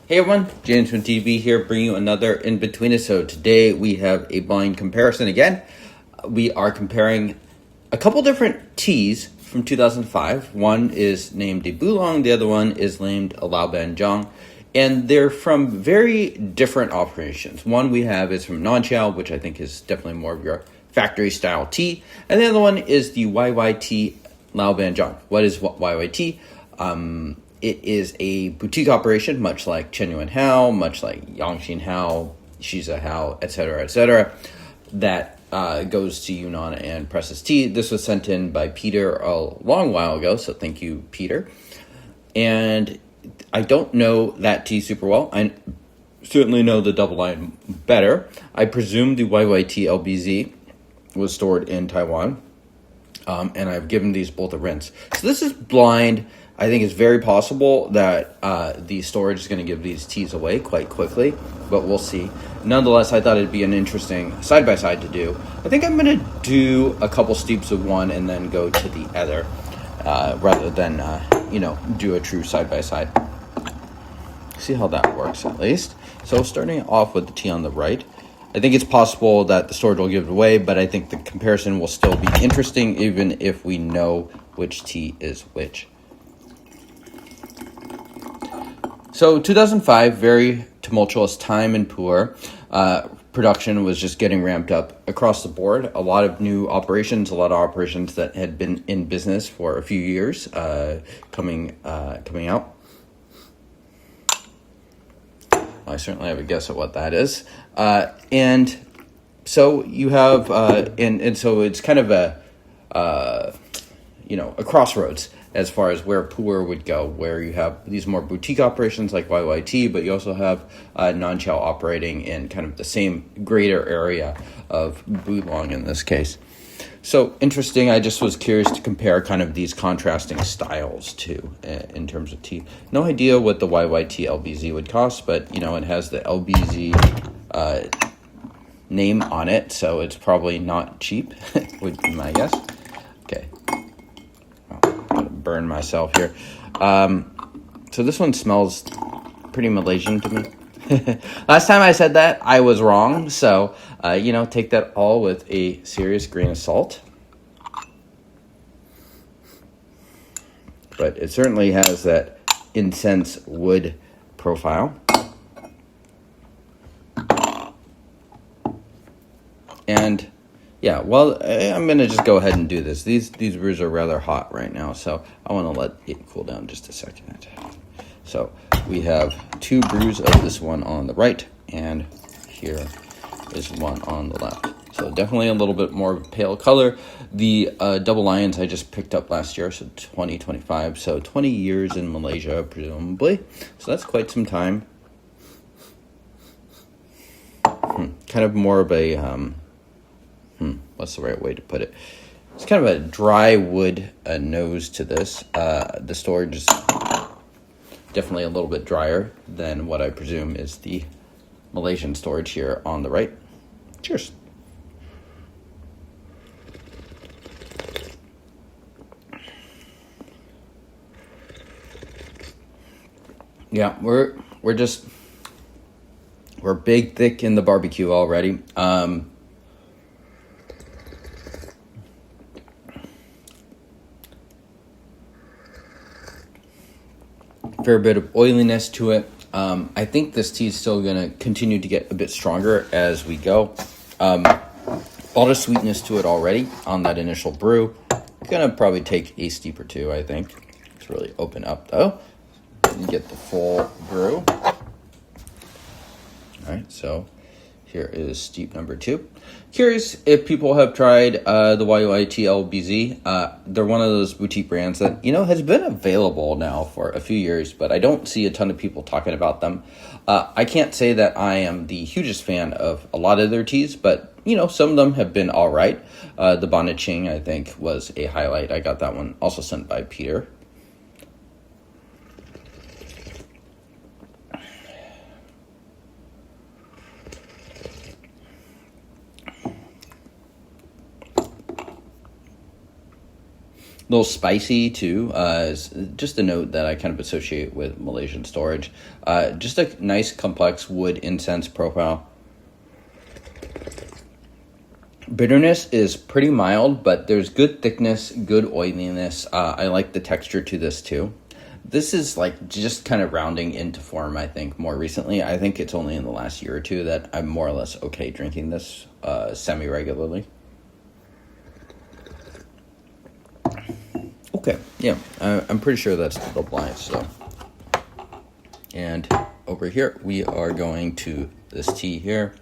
Hey everyone, James from TV here, bringing you another Inbetweenisode. Today we have a blind comparison again. We are comparing a couple different teas from 2005. One is named a BULANG, the other one is named a Lao Banzhang. And they're from very different operations. One we have is from Nanqiao, which I think is definitely more of your factory style tea. And the other one is the YYT Lao Banzhang. What is YYT? It is a boutique operation, much like Chen Yuan Hao, much like Yangxin Hao, Shiza Hao, etc., that goes to Yunnan and presses tea. This was sent in by Peter a long while ago, so thank you, Peter. And I don't know that tea super well. I certainly know the Double Lion better. I presume the YYT LBZ was stored in Taiwan, and I've given these both a rinse. So this is blind. I think it's very possible that the storage is going to give these teas away quite quickly, but we'll see. Nonetheless, I thought it'd be an interesting side-by-side to do. I think I'm going to do a couple steeps of one and then go to the other, rather than, do a true side-by-side. See how that works, at least. So starting off with the tea on the right, I think it's possible that the storage will give it away, but I think the comparison will still be interesting, even if we know which tea is which. So 2005, very tumultuous time in Pu'er. Production was just getting ramped up across the board. A lot of new operations, a lot of operations that had been in business for a few years coming out. I certainly have a guess at what that is. And so you have, and so it's kind of a crossroads as far as where Pu'er would go, where you have these more boutique operations like YYT, but you also have Nanqiao operating in kind of the same greater area of BULANG in this case. So interesting. I just was curious to compare kind of these contrasting styles too in terms of tea. No idea what the YYT LBZ would cost, but it has the LBZ name on it, so it's probably not cheap, would be my guess. Okay. Burn myself here. So this one smells pretty Malaysian to me. Last time I said that, I was wrong. So, take that all with a serious grain of salt. But it certainly has that incense wood profile. And yeah, well, I'm going to just go ahead and do this. These brews are rather hot right now, so I want to let it cool down just a second. So we have 2 brews of this one on the right, and here is one on the left. So definitely a little bit more pale color. The Double Lions I just picked up last year, so 2025, so 20 years in Malaysia, presumably. So that's quite some time. Kind of more of a... what's the right way to put it? It's kind of a dry wood nose to this. The storage is definitely a little bit drier than what I presume is the Malaysian storage here on the right. Cheers. Yeah, we're big, thick in the barbecue already. Fair bit of oiliness to it. I think this tea is still going to continue to get a bit stronger as we go. A lot of sweetness to it already on that initial brew. Going to probably take a steep or two, I think. Let's really open up, though, and get the full brew. All right, so here is steep number 2. Curious if people have tried the YYT LBZ. They're one of those boutique brands that, has been available now for a few years, but I don't see a ton of people talking about them. I can't say that I am the hugest fan of a lot of their teas, but, some of them have been all right. The Banaching, I think, was a highlight. I got that one also sent by Peter. little spicy too. Just a note that I kind of associate with Malaysian storage. Just a nice complex wood incense profile. Bitterness is pretty mild, but there's good thickness, good oiliness. I like the texture to this too. This is like just kind of rounding into form, I think, more recently. I think it's only in the last year or two that I'm more or less okay drinking this semi-regularly. Okay, yeah, I'm pretty sure that's the Double Lion. So, and over here, we are going to this tea here.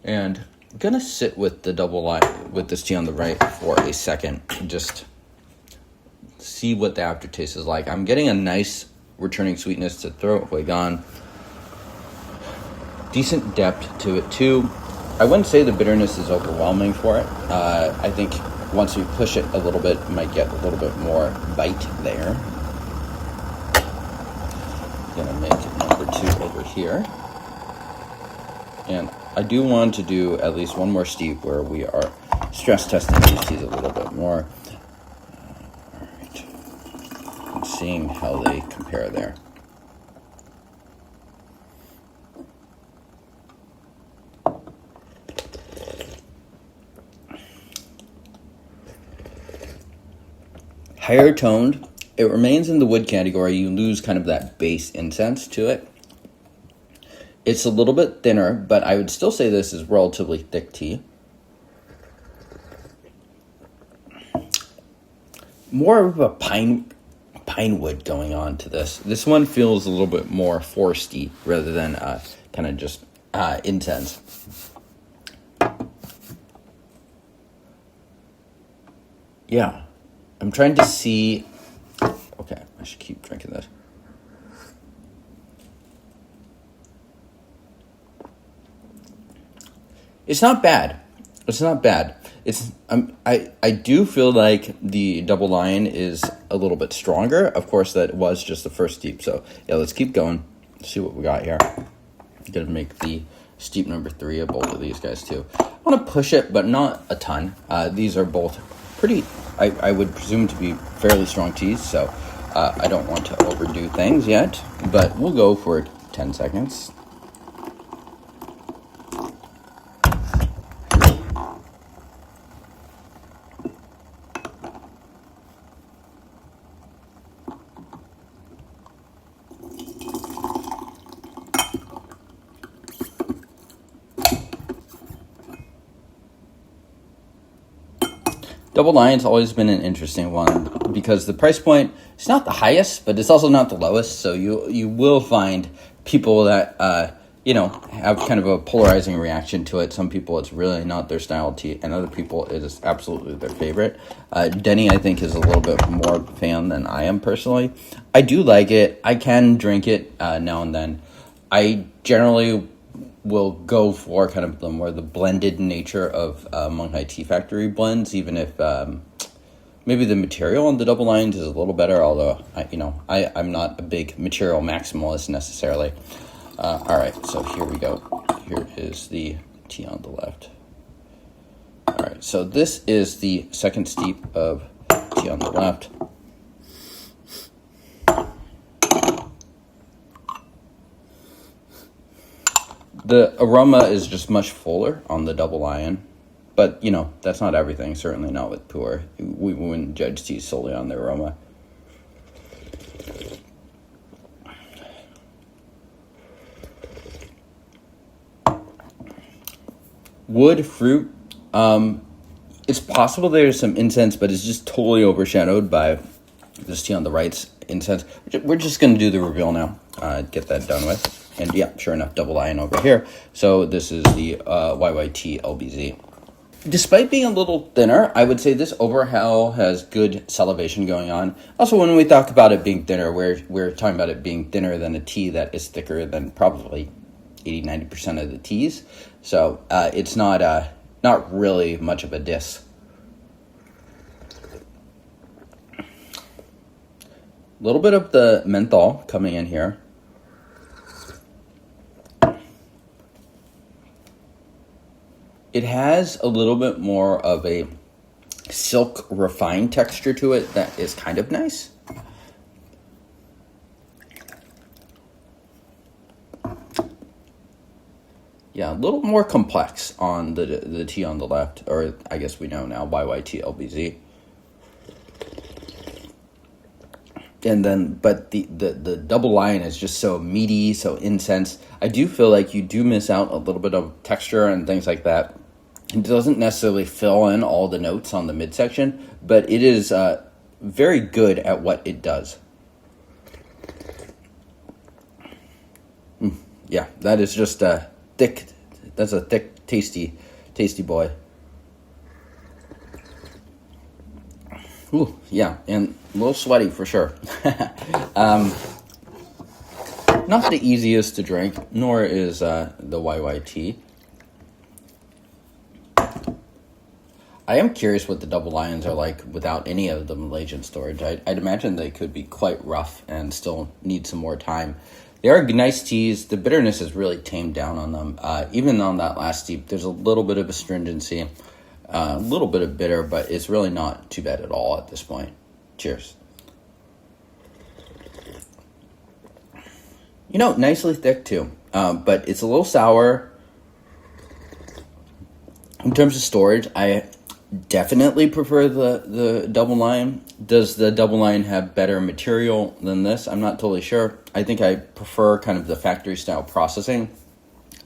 And I'm gonna sit with the Double Lion, with this tea on the right for a second, just see what the aftertaste is like. I'm getting a nice returning sweetness to throat, Huigan. Decent depth to it too. I wouldn't say the bitterness is overwhelming for it. I think once you push it a little bit, you might get a little bit more bite there. Gonna make number 2 over here. And I do want to do at least one more steep where we are stress testing these teas a little bit more. Seeing how they compare there. Higher toned, it remains in the wood category. You lose kind of that base incense to it. It's a little bit thinner, but I would still say this is relatively thick tea. More of a pine wood going on to this. This one feels a little bit more foresty rather than kind of just incense. Yeah, I'm trying to see. Okay, I should keep drinking this. It's not bad. It's not bad. I do feel like the Double Lion is a little bit stronger. Of course, that was just the first steep. So yeah, let's keep going. See what we got here. I'm gonna make the steep number 3 of both of these guys too. I want to push it, but not a ton. These are both pretty, I would presume to be fairly strong teas. So I don't want to overdo things yet, but we'll go for 10 seconds. Double Lion's always been an interesting one because the price point is not the highest, but it's also not the lowest. So you will find people that have kind of a polarizing reaction to it. Some people it's really not their style of tea, and other people it is absolutely their favorite. Denny, I think, is a little bit more of a fan than I am personally. I do like it. I can drink it now and then. I generally will go for kind of the blended nature of Nanqiao Tea Factory blends, even if maybe the material on the Double Lions is a little better, although I'm not a big material maximalist necessarily. All right, so here we go. Here is the tea on the left. All right, so this is the second steep of tea on the left. The aroma is just much fuller on the Double Lion, but that's not everything. Certainly not with Pu'er. We wouldn't judge tea solely on the aroma. Wood, fruit. It's possible there's some incense, but it's just totally overshadowed by this tea on the right's incense. We're just going to do the reveal now. Get that done with. And yeah, sure enough, Double Lion over here. So this is the YYT LBZ. Despite being a little thinner, I would say this overhell has good salivation going on. Also, when we talk about it being thinner, we're talking about it being thinner than a tea that is thicker than probably 80-90% of the teas. So it's not really much of a diss. A little bit of the menthol coming in here. It has a little bit more of a silk refined texture to it that is kind of nice. Yeah, a little more complex on the tea on the left, or I guess we know now, YYT LBZ. And then, but the Double Lion is just so meaty, so intense. I do feel like you do miss out a little bit of texture and things like that. It doesn't necessarily fill in all the notes on the midsection, but it is very good at what it does. Yeah, that is just a thick. That's a thick, tasty boy. Ooh, yeah, and a little sweaty for sure. Not the easiest to drink, nor is the YYT. I am curious what the Double Lions are like without any of the Malaysian storage. I'd imagine they could be quite rough and still need some more time. They are nice teas. The bitterness is really tamed down on them. Even on that last steep, there's a little bit of astringency, a little bit of bitter, but it's really not too bad at all at this point. Cheers. You know, nicely thick too, but it's a little sour. In terms of storage, I definitely prefer the Double Lion. Does the Double Lion have better material than this? I'm not totally sure. I think I prefer kind of the factory style processing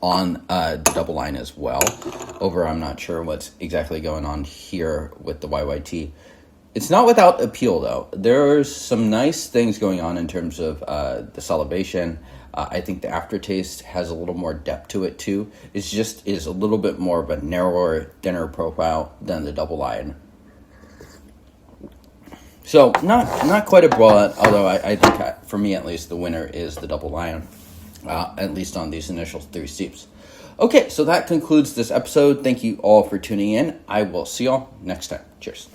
on the Double Lion as well. I'm not sure what's exactly going on here with the YYT. It's not without appeal though. There's some nice things going on in terms of the salivation. I think the aftertaste has a little more depth to it too. It's just is a little bit more of a narrower, thinner profile than the Double Lion. So not quite a blowout, although I think for me at least the winner is the Double Lion, at least on these initial 3 steeps. Okay, so that concludes this episode. Thank you all for tuning in. I will see y'all next time. Cheers.